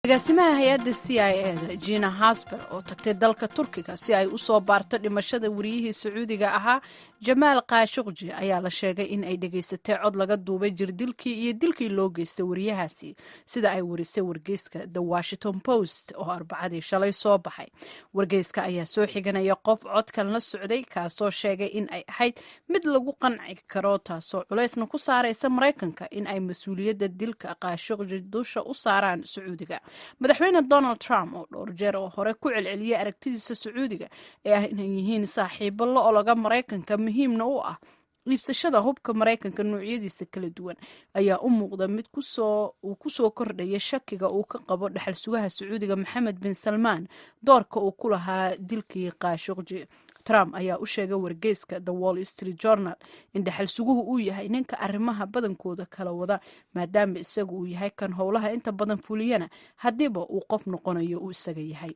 agaasimaha hay-adda CIA Gina Haspel oo tagtay dalka Turkiga si ay u soo baarto dhimashada wariyihii Sacuudiga ahaa Jamaal Khashoggi ayaa la sheegay in ay dhageysatay cod laga duubay jirdilkii iyo dilkii loo geystay wariyahaasi sida ay warisay wargeyska The Washington Post oo Arbacadii shalay soo baxay. Wargeyska ayaa soo xiganaya qof codkan la socday kaasoo sheegay in ay ahayd mid lagu qanci karo taasoo culaysna ku saaraysa Mareykanka in ay mas'uuliyadda dilka Khashoggi dusha u saaraan Sacuudiga. Madaxweyne Donald Trump oo dhowr jeer oo hore ku celceliyay aragtidiisa Sacuudiga ee ah inay yihiin saaxiibo la olaga Mareykanka muhiimna u ah iibsashada hubka Mareykanka noocyadiisa kala duwan ayaa u muuqda mid ku soo kordhaya shakiga uu ka qabo dhaxal sugaha Sacuudiga Mohammed bin Salman doorka uu ku lahaa dilkii Khashoggi. Trump ayaa u sheegay wargeyska The Wall Street Journal in dhaxal suguhu uu yahay ninka arrimaha badankooda kala wada maadaama isagu uu yahay kan howlaha inta badan fuliyana haddiiba uu qof noqonayo uu isaga yahay.